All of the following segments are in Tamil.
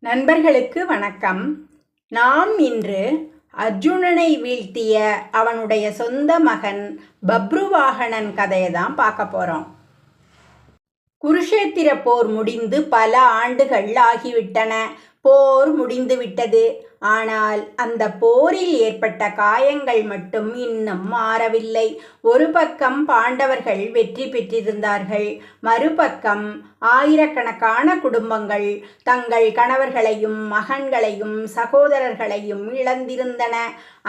நண்பர்களுக்கு வணக்கம். நாம் இன்று அர்ஜுனனை வீழ்த்திய அவனுடைய சொந்த மகன் பப்ருவாகனன் கதையை தான் பார்க்க போகிறோம். குருஷேத்திர போர் முடிந்து பல ஆண்டுகள் ஆகிவிட்டன. போர் முடிந்து விட்டது. ஆனால் அந்த போரில் ஏற்பட்ட காயங்கள் மட்டும் இன்னும் மாறவில்லை. ஒரு பக்கம் பாண்டவர்கள் வெற்றி பெற்றிருந்தார்கள். மறுபக்கம் ஆயிரக்கணக்கான குடும்பங்கள் தங்கள் கணவர்களையும் மகன்களையும் சகோதரர்களையும் இழந்திருந்தன.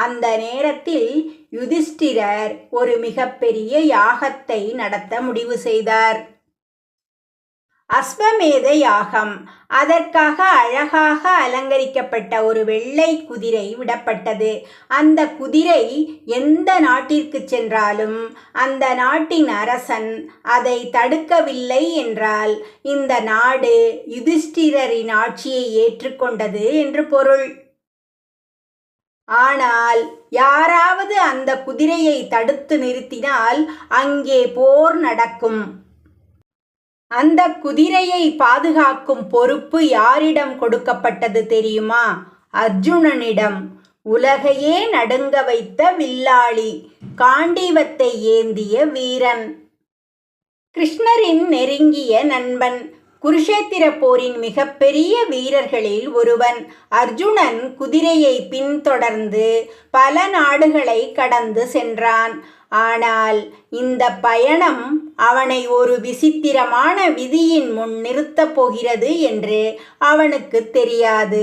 அந்த நேரத்தில் யுதிஷ்டிரர் ஒரு மிகப்பெரிய யாகத்தை நடத்த முடிவு செய்தார். அஸ்வமேத யாகம். அதற்காக அழகாக அலங்கரிக்கப்பட்ட ஒரு வெள்ளை குதிரை விடப்பட்டது. அந்த குதிரை எந்த நாட்டிற்கு சென்றாலும் அந்த நாட்டின் அரசன் அதை தடுக்கவில்லை என்றால் இந்த நாடு யுதிஷ்டிரரின் ஆட்சியை ஏற்றுக்கொண்டது என்று பொருள். ஆனால் யாராவது அந்த குதிரையை தடுத்து நிறுத்தினால் அங்கே போர் நடக்கும். அந்த குதிரையை பாதுகாக்கும் பொறுப்பு யாரிடம் கொடுக்கப்பட்டது தெரியுமா? அர்ஜுனனிடம். உலகையே நடுங்க வைத்த வில்லாளி, காண்டீவத்தை ஏந்திய வீரன், கிருஷ்ணரின் நெருங்கிய நண்பன், குருஷேத்திர போரின் மிகப்பெரிய வீரர்களில் ஒருவன். அர்ஜுனன் குதிரையை பின்தொடர்ந்து பல நாடுகளை கடந்து சென்றான். ஆனால் இந்த பயணம் அவனை ஒரு விசித்திரமான விதியின் முன் நிறுத்தப் போகிறது என்று அவனுக்கு தெரியாது.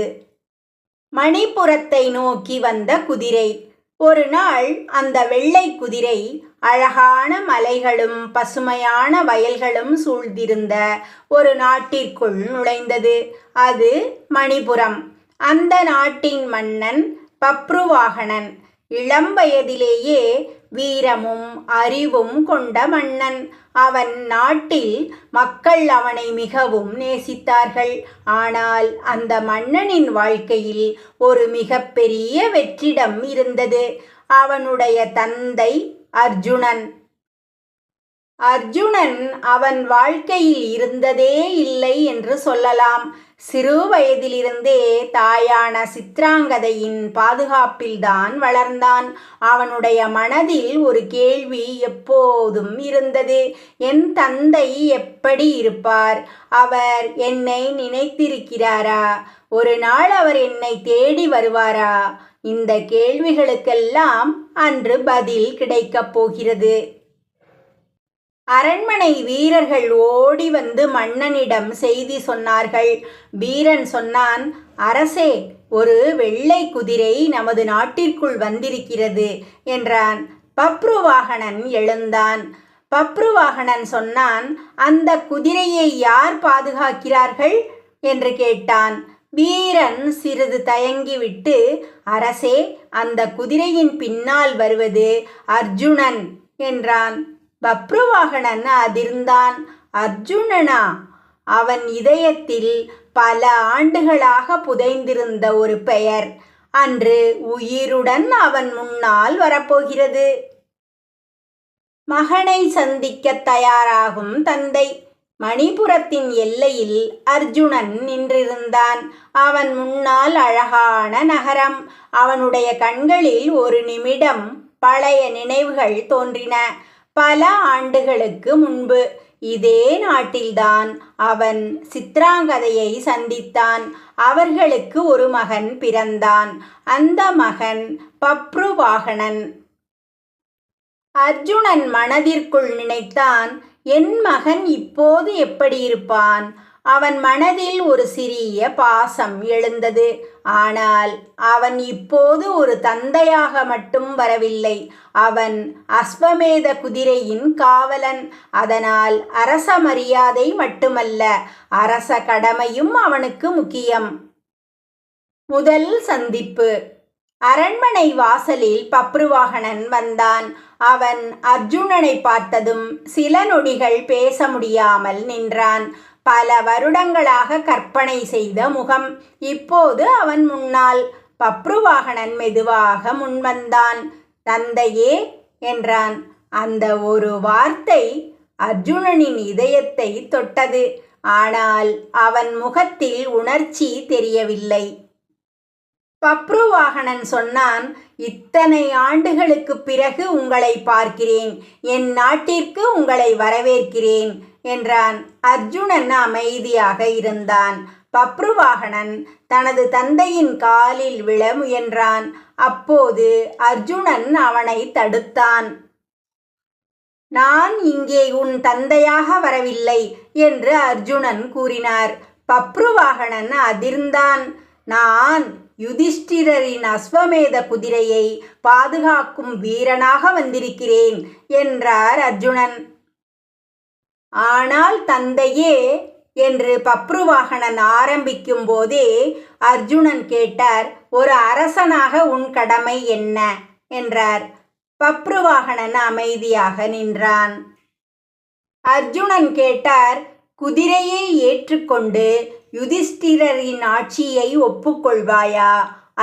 மணிபுரத்தை நோக்கி வந்த குதிரை. ஒரு நாள் அந்த வெள்ளை குதிரை அழகான மலைகளும் பசுமையான வயல்களும் சூழ்ந்திருந்த ஒரு நாட்டிற்குள் நுழைந்தது. அது மணிபுரம். அந்த நாட்டின் மன்னன் பப்ருவாகனன். இளம் வயதிலேயே வீரமும் அறிவும் கொண்ட மன்னன். அவன் நாட்டில் மக்கள் அவனை மிகவும் நேசித்தார்கள். ஆனால் அந்த மன்னனின் வாழ்க்கையில் ஒரு மிகப்பெரிய வெற்றிடம் இருந்தது. அவனுடைய தந்தை அர்ஜுனன். அர்ஜுனன் அவன் வாழ்க்கையில் இருந்ததே இல்லை என்று சொல்லலாம். சிறு வயதிலிருந்தே தாயான சித்ராங்கதையின் பாதுகாப்பில்தான் வளர்ந்தான். அவனுடைய மனதில் ஒரு கேள்வி எப்போதும் இருந்தது. என் தந்தை எப்படி இருப்பார்? அவர் என்னை நினைத்திருக்கிறாரா? ஒரு நாள் அவர் என்னை தேடி வருவாரா? இந்த கேள்விகளுக்கெல்லாம் அன்று பதில் கிடைக்கப் போகிறது. அரண்மனை வீரர்கள் ஓடி வந்து மன்னனிடம் செய்தி சொன்னார்கள். வீரன் சொன்னான், அரசே, ஒரு வெள்ளை குதிரை நமது நாட்டிற்குள் வந்திருக்கிறது என்றான். பப்ருவாகனன் எழுந்தான். பப்ருவாகனன் சொன்னான், அந்த குதிரையை யார் பாதுகாக்கிறார்கள் என்று கேட்டான். வீரன் சிறிது தயங்கிவிட்டு, அரசே, அந்த குதிரையின் பின்னால் வருவது அர்ஜுனன் என்றான். பப்ருவாகனன் அதிர்ந்தான். அர்ஜுனனா? அவன் இதயத்தில் பல ஆண்டுகளாக புதைந்திருந்த ஒரு பெயர் அன்று உயிருடன் அவன் முன்னால் வரப்போகிறது. மகனை சந்திக்க தயாராகும் தந்தை. மணிபுரத்தின் எல்லையில் அர்ஜுனன் நின்றிருந்தான். அவன் முன்னால் அழகான நகரம். அவனுடைய கண்களில் ஒரு நிமிடம் பழைய நினைவுகள் தோன்றின. பல ஆண்டுகளுக்கு முன்பு இதே நாட்டில்தான் அவன் சித்ராங்கதையை சந்தித்தான். அவர்களுக்கு ஒரு மகன் பிறந்தான். அந்த மகன் பப்ருவாகனன். அர்ஜுனன் மனதிற்குள் நினைத்தான், என் மகன் இப்போது எப்படி இருப்பான்? அவன் மனதில் ஒரு சிறிய பாசம் எழுந்தது. ஆனால் அவன் இப்போது ஒரு தந்தையாக மட்டும் வரவில்லை. அவன் அஸ்வமேத குதிரையின் காவலன். அதனால் அரச மரியாதை மட்டுமல்ல, அரச கடமையும் அவனுக்கு முக்கியம். முதல் சந்திப்பு. அரண்மனை வாசலில் பப்ருவாகனன் வந்தான். அவன் அர்ஜுனனை பார்த்ததும் சில நொடிகள் பேச முடியாமல் நின்றான். பல வருடங்களாக கற்பனை செய்த முகம் இப்போது அவன் முன்னால். பப்ருவாகனன் மெதுவாக முன்வந்தான். தந்தையே என்றான். அந்த ஒரு வார்த்தை அர்ஜுனனின் இதயத்தை தொட்டது. ஆனால் அவன் முகத்தில் உணர்ச்சி தெரியவில்லை. பப்ருவாகனன் சொன்னான், இத்தனை ஆண்டுகளுக்குப் பிறகு உங்களை பார்க்கிறேன், என் நாட்டிற்கு உங்களை வரவேற்கிறேன் என்றான். அர்ஜுனன் அமைதியாக இருந்தான். பப்ருவாகனன் தனது தந்தையின் காலில் விழ முயன்றான். அப்போது அர்ஜுனன் அவனை தடுத்தான். நான் இங்கே உன் தந்தையாக வரவில்லை என்று அர்ஜுனன் கூறினார். பப்ருவாகனன் அதிர்ந்தான். நான் யுதிஷ்டிரரின் அஸ்வமேத குதிரையை பாதுகாக்கும் வீரனாக வந்திருக்கிறேன் என்றார் அர்ஜுனன். ஆனால் தந்தையே என்று பப்ருவாகனன் ஆரம்பிக்கும் போதே அர்ஜுனன் கேட்டார், ஒரு அரசனாக உன் கடமை என்ன என்றார். பப்ருவாகனன் அமைதியாக நின்றான். அர்ஜுனன் கேட்டார், குதிரையை ஏற்றுக்கொண்டு யுதிஷ்டிரரின் ஆட்சியை ஒப்புக்கொள்வாயா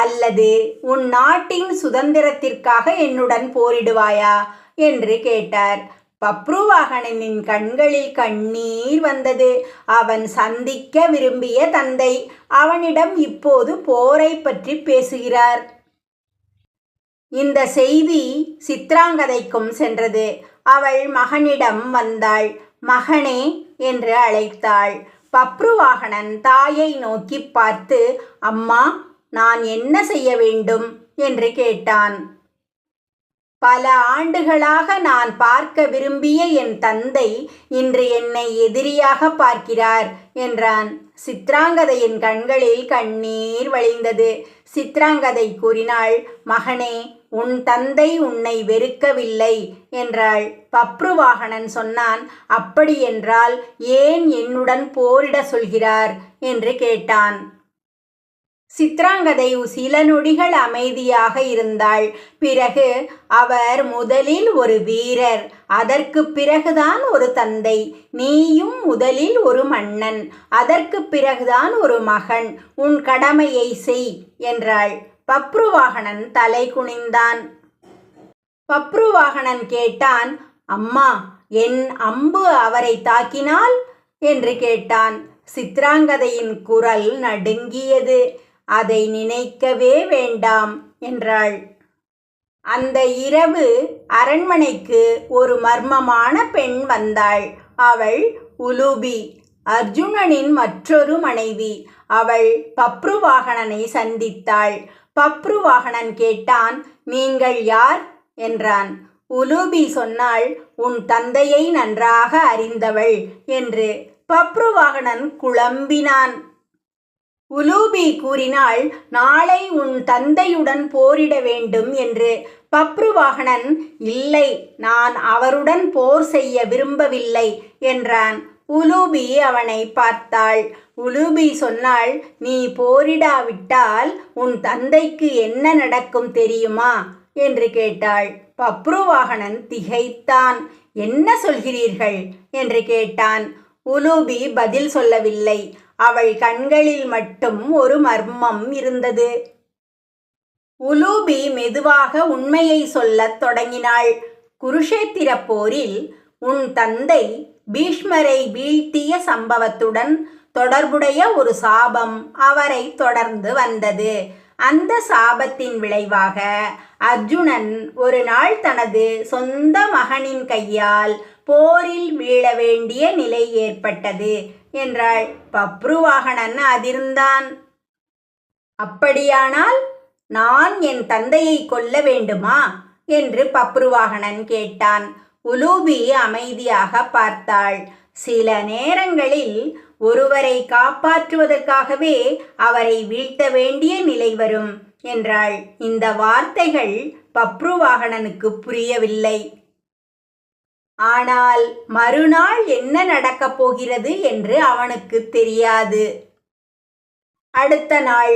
அல்லது உன் நாட்டின் சுதந்திரத்திற்காக என்னுடன் போரிடுவாயா என்று கேட்டார். பப்ருவாகனனின் கண்களில் கண்ணீர் வந்தது. அவன் சந்திக்க விரும்பிய தந்தை அவனிடம் இப்போது போரை பற்றி பேசுகிறார். இந்த செய்தி சித்ராங்கதைக்கும் சென்றது. அவள் மகனிடம் வந்தாள். மகனே என்று அழைத்தாள். பப்ருவாகனன் தாயை நோக்கி பார்த்து, அம்மா, நான் என்ன செய்ய வேண்டும் என்று கேட்டான். பல ஆண்டுகளாக நான் பார்க்க விரும்பிய என் தந்தை இன்று என்னை எதிரியாக பார்க்கிறார் என்றான். சித்ராங்கதையின் கண்களில் கண்ணீர் வழிந்தது. சித்ராங்கதை கூறினாள், மகனே, உன் தந்தை உன்னை வெறுக்கவில்லை என்றாள். பப்ருவாகனன் சொன்னான், அப்படியென்றால் ஏன் என்னுடன் போரிட சொல்கிறார் என்று கேட்டான். சித்ராங்கதை சில நொடிகள் அமைதியாக இருந்தாள். பிறகு அவர், முதலில் ஒரு வீரர், அதற்கு பிறகுதான் ஒரு தந்தை. நீயும் முதலில் ஒரு மன்னன், அதற்கு பிறகுதான் ஒரு மகன். உன் கடமையை செய் என்றாள். பப்ருவாகனன் தலை குனிந்தான். பப்ருவாகனன் கேட்டான், அம்மா, என் அம்பு அவரை தாக்கினால் என்று கேட்டான். சித்ராங்கதையின் குரல் நடுங்கியது. அதை நினைக்கவே வேண்டாம் என்றாள். அந்த இரவு அரண்மனைக்கு ஒரு மர்மமான பெண் வந்தாள். அவள் உலூபி, அர்ஜுனனின் மற்றொரு மனைவி. அவள் பப்ருவாகனனை சந்தித்தாள். பப்ருவாகனன் கேட்டான், நீங்கள் யார் என்றான். உலூபி சொன்னாள், உன் தந்தையை நன்றாக அறிந்தவள் என்று. பப்ருவாகனன் குழம்பினான். உலூபி கூறினாள், நாளை உன் தந்தையுடன் போரிட வேண்டும் என்று. பப்ருவாகனன், இல்லை, நான் அவருடன் போர் செய்ய விரும்பவில்லை என்றான். உலூபி அவனை பார்த்தாள். உலூபி சொன்னாள், நீ போரிடாவிட்டால் உன் தந்தைக்கு என்ன நடக்கும் தெரியுமா என்று கேட்டாள். பப்ருவாகனன் திகைத்தான். என்ன சொல்கிறீர்கள் என்று கேட்டான். உலூபி பதில் சொல்லவில்லை. அவள் கண்களில் மட்டும் ஒரு மர்மம் இருந்தது. உலூபி மெதுவாக உண்மையை சொல்லத் தொடங்கினாள். குருஷேத்திர போரில் உன் தந்தை பீஷ்மரை வீழ்த்திய சம்பவத்துடன் தொடர்புடைய ஒரு சாபம் அவரை தொடர்ந்து வந்தது. அந்த சாபத்தின் விளைவாக அர்ஜுனன் ஒரு நாள் தனது சொந்த மகனின் கையால் போரில் வீழ வேண்டிய நிலை ஏற்பட்டது என்றாள். பப்ருவாகனன் அதிர்ந்தான். அப்படியானால் நான் என் தந்தையை கொல்ல வேண்டுமா என்று பப்ருவாகனன் கேட்டான். உலூபி அமைதியாக பார்த்தாள். சில நேரங்களில் ஒருவரை காப்பாற்றுவதற்காகவே அவரை வீழ்த்த வேண்டிய நிலை வரும் என்றாள். இந்த வார்த்தைகள் பப்ருவாகனனுக்கு புரியவில்லை. ஆனால் மறுநாள் என்ன நடக்கப் போகிறது என்று அவனுக்கு தெரியாது. அடுத்த நாள்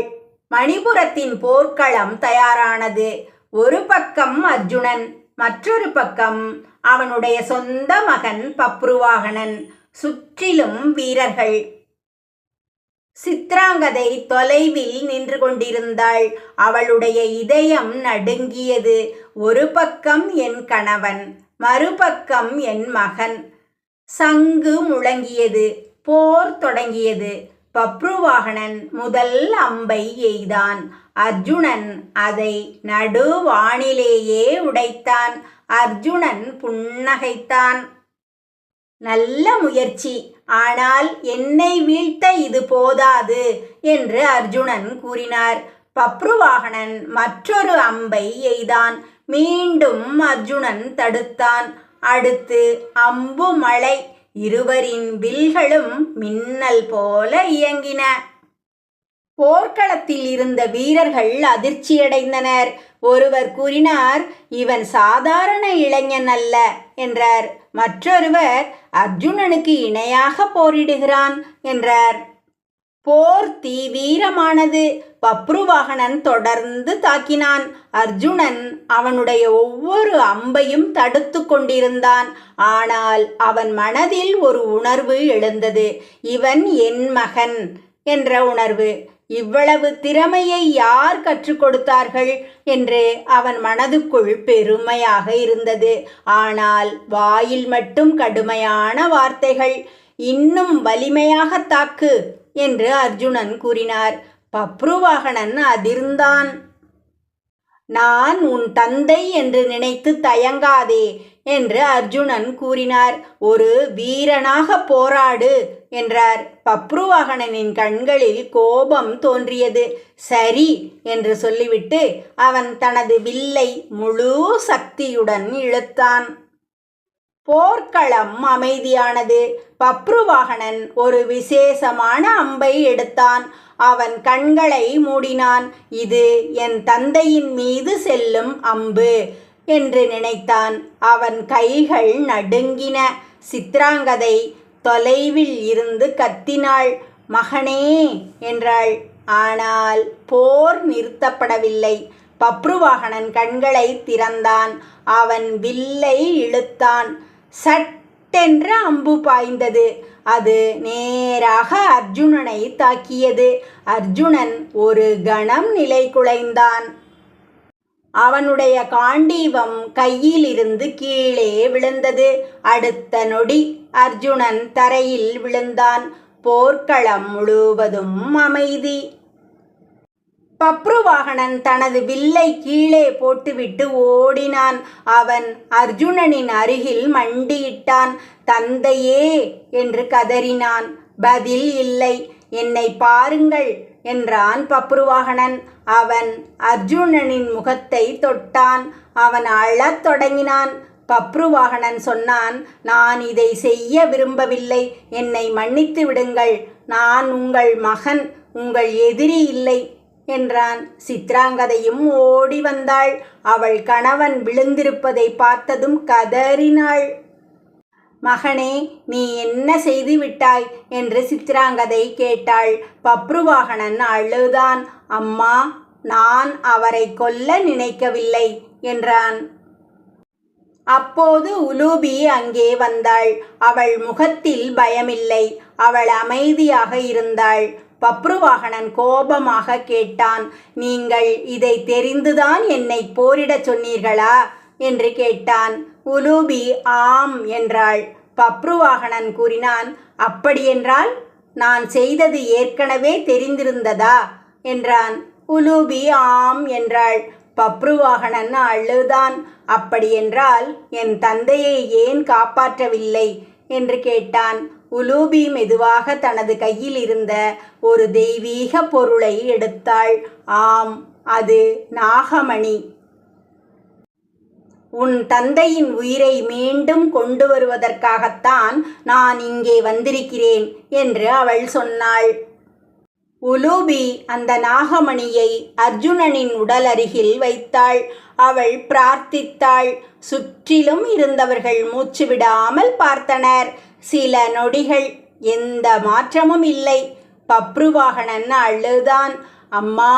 மணிபுரத்தின் போர்க்களம் தயாரானது. ஒரு பக்கம் அர்ஜுனன், மற்றொரு பக்கம் அவனுடைய சொந்த மகன் பப்ருவாகனன், சுற்றிலும் வீரர்கள். சித்ராங்கதை தொலைவில் நின்று கொண்டிருந்தாள். அவளுடைய இதயம் நடுங்கியது. ஒரு பக்கம் என் கணவன், மறுபக்கம் என் மகன். சங்கு முழங்கியது. போர் தொடங்கியது. பப்ருவாகனன் முதல் அம்பை எய்தான். அர்ஜுனன் அதை நடுவானிலேயே உடைத்தான். அர்ஜுனன் புன்னகைத்தான். நல்ல முயற்சி, ஆனால் என்னை வீழ்த்த இது போதாது என்று அர்ஜுனன் கூறினார். பப்ருவாகனன் மற்றொரு அம்பை எய்தான். மீண்டும் அர்ஜுனன் தடுத்தான். அடுத்து அம்பு மழை. இருவரின் வில்களும் மின்னல் போல இயங்கின. போர்க்களத்தில் இருந்த வீரர்கள் அதிர்ச்சியடைந்தனர். ஒருவர் கூறினார், இவன் சாதாரண இளைஞன் அல்ல என்றார். மற்றொருவர், அர்ஜுனனுக்கு இணையாக போரிடுகிறான் என்றார். போர் தீவிரமானது. பப்ருவாகனன் தொடர்ந்து தாக்கினான். அர்ஜுனன் அவனுடைய ஒவ்வொரு அம்பையும் தடுத்து கொண்டிருந்தான். ஆனால் அவன் மனதில் ஒரு உணர்வு எழுந்தது. இவன் என் மகன் என்ற உணர்வு. இவ்வளவு திறமையை யார் கற்றுக் கொடுத்தார்கள் என்று அவன் மனதுக்குள் பெருமையாக இருந்தது. ஆனால் வாயில் மட்டும் கடுமையான வார்த்தைகள். இன்னும் வலிமையாக தாக்கு என்று அர்ஜுனன் கூறினார். பப்ருவாகனன் அதிர்ந்தான். நான் உன் தந்தை என்று நினைத்து தயங்காதே என்று அர்ஜுனன் கூறினார். ஒரு வீரனாக போராடு என்றார். பப்ருவாகனனின் கண்களில் கோபம் தோன்றியது. சரி என்று சொல்லிவிட்டு அவன் தனது வில்லை முழு சக்தியுடன் இழுத்தான். போர்க்களம் அமைதியானது. பப்ருவாகனன் ஒரு விசேஷமான அம்பை எடுத்தான். அவன் கண்களை மூடினான். இது என் தந்தையின் மீது செல்லும் அம்பு என்று நினைத்தான். அவன் கைகள் நடுங்கின. சித்ராங்கதை தொலைவில் இருந்து கத்தினாள். மகனே என்றாள். ஆனால் போர் நிறுத்தப்படவில்லை. பப்ருவாகனன் கண்களை திறந்தான். அவன் வில்லை இழுத்தான். சட்டென்று அம்பு பாய்ந்தது. அது நேராக அர்ஜுனனை தாக்கியது. அர்ஜுனன் ஒரு கணம் நிலை குலைந்தான். அவனுடைய காண்டீவம் கையிலிருந்து கீழே விழுந்தது. அடுத்த நொடி அர்ஜுனன் தரையில் விழுந்தான். போர்க்களம் முழுவதும் அமைதி. பப்ருவாகனன் தனது வில்லை கீழே போட்டுவிட்டு ஓடினான். அவன் அர்ஜுனனின் அருகில் மண்டியிட்டான். தந்தையே என்று கதறினான். பதில் இல்லை. என்னை பாருங்கள் என்றான் பப்ருவாகனன். அவன் அர்ஜுனனின் முகத்தை தொட்டான். அவன் அழத் தொடங்கினான். பப்ருவாகனன் சொன்னான், நான் இதை செய்ய விரும்பவில்லை. என்னை மன்னித்து விடுங்கள். நான் உங்கள் மகன், உங்கள் எதிரி இல்லை என்றான். சித்ராங்கதையும் ஓடி வந்தாள். அவள் கணவன் விழுந்திருப்பதை பார்த்ததும் கதறினாள். மகனே, நீ என்ன செய்து விட்டாய் என்று சித்ராங்கதை கேட்டாள். பப்ருவாகனன் அழுதான். அம்மா, நான் அவரை கொல்ல நினைக்கவில்லை என்றான். அப்போது உலூபி அங்கே வந்தாள். அவள் முகத்தில் பயமில்லை. அவள் அமைதியாக இருந்தாள். பப்ருவாகனன் கோபமாக கேட்டான், நீங்கள் இதை தெரிந்துதான் என்னை போரிடச் சொன்னீர்களா என்று கேட்டான். உலூபி ஆம் என்றாள். பப்ருவாகனன் கூறினான், அப்படியென்றால் நான் செய்தது ஏற்கனவே தெரிந்திருந்ததா என்றான். உலூபி ஆம் என்றாள். பப்ருவாகனன் அழுதான். அப்படியென்றால் என் தந்தையை ஏன் காப்பாற்றவில்லை என்று கேட்டான். உலூபி மெதுவாக தனது கையில் இருந்த ஒரு தெய்வீக பொருளை எடுத்தாள். ஆம், அது நாகமணி. உன் தந்தையின் உயிரை மீண்டும் கொண்டு வருவதற்காகத்தான் நான் இங்கே வந்திருக்கிறேன் என்று அவள் சொன்னாள். உலூபி அந்த நாகமணியை அர்ஜுனனின் உடல் அருகில் வைத்தாள். அவள் பிரார்த்தித்தாள். சுற்றிலும் இருந்தவர்கள் மூச்சு விடாமல் பார்த்தனர். சில நொடிகள் எந்த மாற்றமும் இல்லை. பப்ருவாகனன் அழுதான். அம்மா,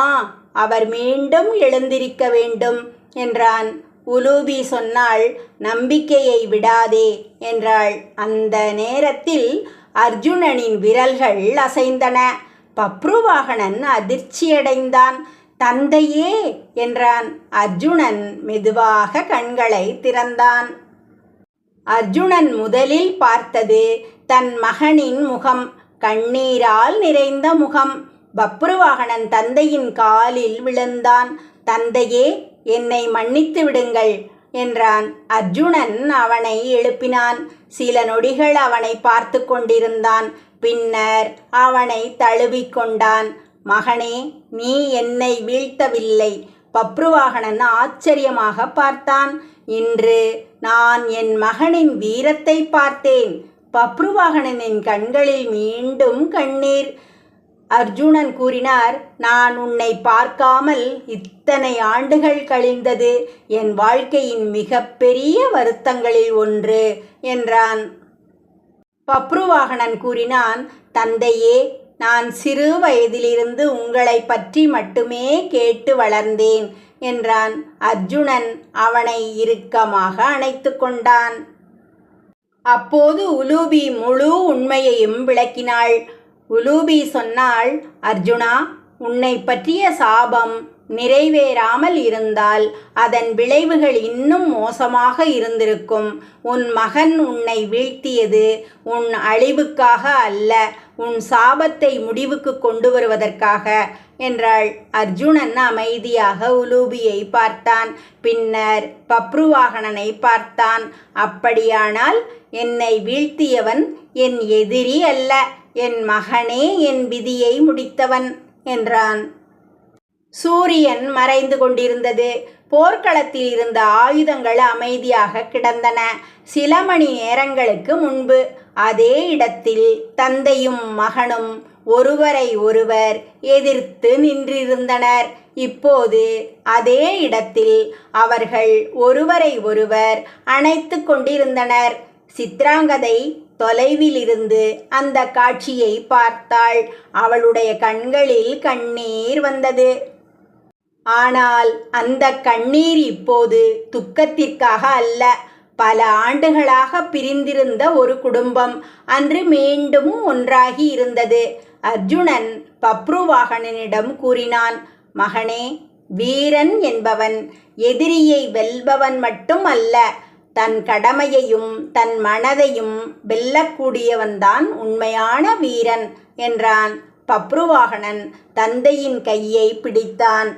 அவர் மீண்டும் எழுந்திருக்க வேண்டும் என்றான். உலூபி சொன்னாள், நம்பிக்கையை விடாதே என்றாள். அந்த நேரத்தில் அர்ஜுனனின் விரல்கள் அசைந்தன. பப்ருவாகனன் அதிர்ச்சியடைந்தான். தந்தையே என்றான். அர்ஜுனன் மெதுவாக கண்களை திறந்தான். அர்ஜுனன் முதலில் பார்த்தது தன் மகனின் முகம். கண்ணீரால் நிறைந்த முகம். பப்ருவாகனன் தந்தையின் காலில் விழுந்தான். தந்தையே, என்னை மன்னித்து விடுங்கள் என்றான். அர்ஜுனன் அவனை எழுப்பினான். சில நொடிகள் அவனை பார்த்து கொண்டிருந்தான். பின்னர் அவனை தழுவிக்கொண்டான். மகனே, நீ என்னை வீழ்த்தவில்லை. பப்ருவாகனன் ஆச்சரியமாக பார்த்தான். இன்று நான் என் மகனின் வீரத்தை பார்த்தேன். பப்ருவாகனனின் கண்களில் மீண்டும் கண்ணீர். அர்ஜுனன் கூறினார், நான் உன்னை பார்க்காமல் இத்தனை ஆண்டுகள் கழிந்தது என் வாழ்க்கையின் மிகப்பெரிய வருத்தங்களில் ஒன்று என்றான். பப்ருவாகனன் கூறினான், தந்தையே, நான் சிறு வயதிலிருந்து உங்களை பற்றி மட்டுமே கேட்டு வளர்ந்தேன் என்றான். அர்ஜுனன் அவனை இறுக்கமாக அணைத்து கொண்டான். அப்போது உலூபி முழு உண்மையையும் விளக்கினாள். உலூபி சொன்னாள், அர்ஜுனா, உன்னை பற்றிய சாபம் நிறைவேறாமல் இருந்தால் அதன் விளைவுகள் இன்னும் மோசமாக இருந்திருக்கும். உன் மகன் உன்னை வீழ்த்தியது உன் அழிவுக்காக அல்ல, உன் சாபத்தை முடிவுக்கு கொண்டு வருவதற்காக என்றாள். அர்ஜுனன் அமைதியாக உலூபியை பார்த்தான். பின்னர் பப்ருவாகனனை பார்த்தான். அப்படியானால் என்னை வீழ்த்தியவன் என் எதிரி அல்ல, என் மகனே என் விதியை முடித்தவன் என்றான். சூரியன் மறைந்து கொண்டிருந்தது. போர்க்களத்தில் இருந்த ஆயுதங்கள் அமைதியாக கிடந்தன. சில மணி நேரங்களுக்கு முன்பு அதே இடத்தில் தந்தையும் மகனும் ஒருவரை ஒருவர் எதிர்த்து நின்றிருந்தனர். இப்போது அதே இடத்தில் அவர்கள் ஒருவரை ஒருவர் அணைத்து கொண்டிருந்தனர். சித்ராங்கதை தொலைவிலிருந்து அந்த காட்சியை பார்த்தாள். அவளுடைய கண்களில் கண்ணீர் வந்தது. ஆனால் அந்த கண்ணீர் இப்போது துக்கத்திற்காக அல்ல. பல ஆண்டுகளாக பிரிந்திருந்த ஒரு குடும்பம் அன்று மீண்டும் ஒன்றாகி இருந்தது. அர்ஜுனன் பப்ருவாகனனிடம் கூறினான், மகனே, வீரன் என்பவன் எதிரியை வெல்பவன் மட்டும் அல்ல, தன் கடமையையும் தன் மனதையும் வெல்லக்கூடியவன்தான் உண்மையான வீரன் என்றான். பப்ருவாகனன் தந்தையின் கையை பிடித்தான்.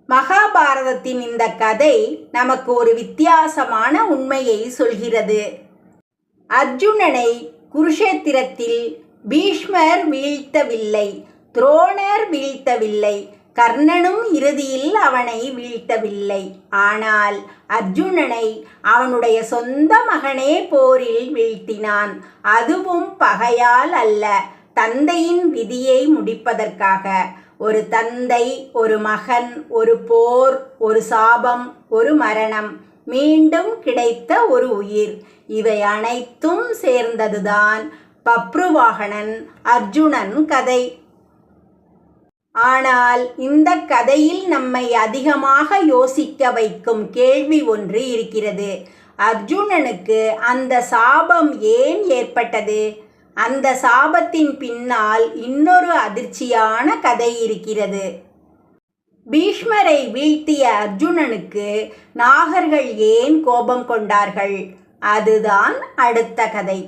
மகாபாரதத்தின் இந்த கதை நமக்கு ஒரு வித்தியாசமான உண்மையை சொல்கிறது. அர்ஜுனனை குருஷேத்திரத்தில் பீஷ்மர் வீழ்த்தவில்லை, துரோணர் வீழ்த்தவில்லை, கர்ணனும் இறுதியில் அவனை வீழ்த்தவில்லை. ஆனால் அர்ஜுனனை அவனுடைய சொந்த மகனே போரில் வீழ்த்தினான். அதுவும் பகையால் அல்ல, தந்தையின் விதியை முடிப்பதற்காக. ஒரு தந்தை, ஒரு மகன், ஒரு போர், ஒரு சாபம், ஒரு மரணம், மீண்டும் கிடைத்த ஒரு உயிர், இவை அனைத்தும் சேர்ந்ததுதான் பப்ருவாகனன் அர்ஜுனன் கதை. ஆனால் இந்த கதையில் நம்மை அதிகமாக யோசிக்க வைக்கும் கேள்வி ஒன்று இருக்கிறது. அர்ஜுனனுக்கு அந்த சாபம் ஏன் ஏற்பட்டது? அந்த சாபத்தின் பின்னால் இன்னொரு அதிர்ச்சியான கதை இருக்கிறது. பீஷ்மரை வீழ்த்திய அர்ஜுனனுக்கு நாகர்கள் ஏன் கோபம் கொண்டார்கள்? அதுதான் அடுத்த கதை.